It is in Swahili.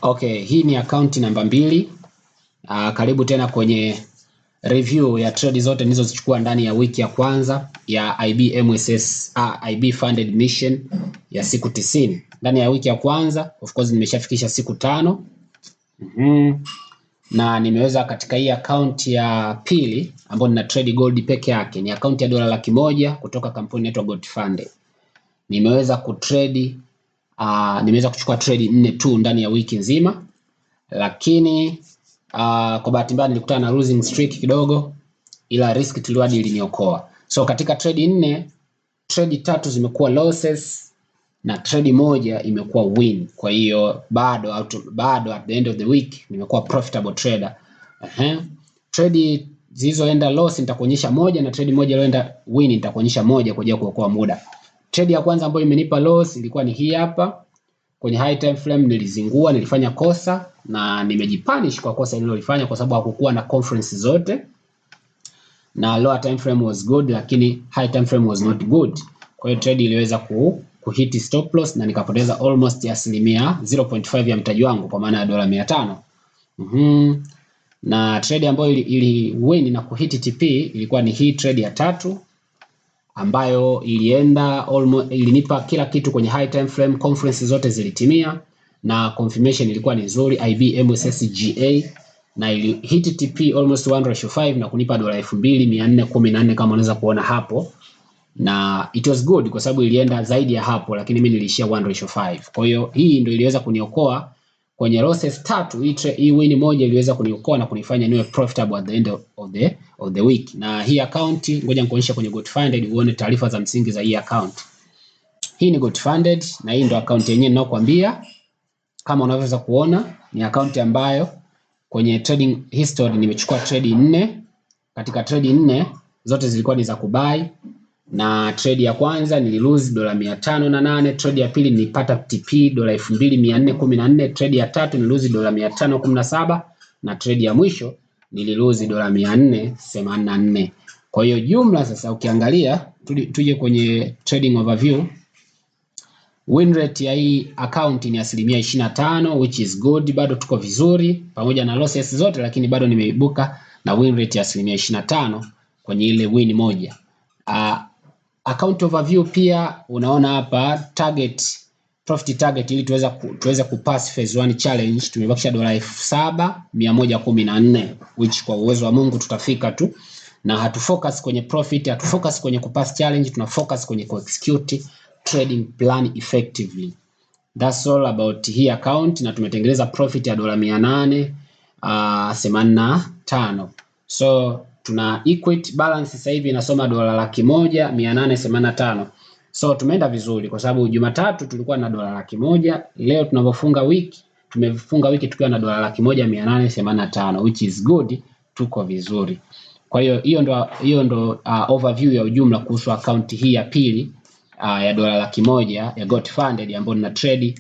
Okay, hii ni akaunti namba 2. Karibu tena kwenye review ya trade zote nilizozichukua ndani ya wiki ya kwanza ya IB MSS IB funded mission ya siku 90. Ndani ya wiki ya kwanza of course nimeshafikisha siku 5. Na nimeweza katika hii account ya pili ambayo nina trade gold peke yake, ni account ya $100,000 kutoka kampuni inaitwa Gold Funded. Nimeweza kutrade nimeweza kuchukua trade 4 tu ndani ya wiki nzima, lakini kwa bahati mbaya nilikutana na losing streak kidogo, ila risk to reward iliniokoa. So katika trade 4, trade 3 zimekuwa losses na trade 1 imekuwa win. Kwa hiyo bado at the end of the week nimekuwa profitable trader. Trade zilizoenda loss nitakuonyesha moja, na trade moja iliyoenda win nitakuonyesha moja kwa ajili ya kuokoa muda. Trade ya kwanza ambayo imenipa loss ilikuwa ni hii hapa. Kwenye high time frame nilizingua, nilifanya kosa na nimejipunish kwa kosa nililofanya kwa sababu hakukuwa na conference zote, na lower time frame was good lakini high time frame was not good. Kwa hiyo trade iliweza kuhit stop loss na nikapoteza almost 0.5 ya mtaji wangu, kwa maana ya $500. Na trade ambayo ili win na kuhit TP ilikuwa ni hii trade ya 3 ambayo ilienda ilinipa kila kitu kwenye high time frame, conference zote zilitimia na confirmation ilikuwa ni nzuri, IB MSS GA, na ili hit TP almost 1:5 na kunipa $2,414 kama unaweza kuona hapo, na it was good kwa sababu ilienda zaidi ya hapo, lakini mimi niliishia 1:5. Kwa hiyo hii ndio iliweza kuniokoa kwenye losses 3. Hii win moja iliweza kuniokoa na kunifanya niwe profitable at the end of the week. Na hii account ngoja nikuonyesha kwenye Gold Funded uone taarifa za msingi za hii account. Hii ni Gold Funded na hii ndio account yenyewe ninayokuambia. Kama unavyoweza kuona ni account ambayo kwenye trading history nimechukua trade 4. Katika trade 4 zote zilikuwa ni za kubuy, na trade ya kwanza nililose $508, trade ya pili nilipata TP $2,414, trade ya tatu nililose $517, na trade ya mwisho nililose $484. Kwa hiyo jumla sasa ukiangalia, tuje kwenye trading overview, win rate ya hii account ni 25%, which is good. Bado tuko vizuri pamoja na losses zote, lakini bado nimeibuka na win rate ya 25% kwenye ile win moja. Account overview pia unaona hapa profit target, ili tuweze kupass phase 1 challenge tumebakisha $7,114, which kwa uwezo wa Mungu tutafika tu, na hatufocus kwenye profit, hatufocus kwenye kupass challenge, tunafocus kwenye kuexecute trading plan effectively. That's all about hii account, na tumetengeneza profit ya $885. So tuna equity balance sasa hivi inasoma $1,100,885. So tumeenda vizuri kwa sababu Jumatatu tulikuwa na $100,000. Leo tunapofunga wiki, tumefunga wiki tukiwa na $1,100,885, which is good, tuko vizuri. Kwa hiyo hiyo ndo overview ya ujumla kuhusu account hii ya pili ya $100,000 ya Gold Funded ambayo nina trade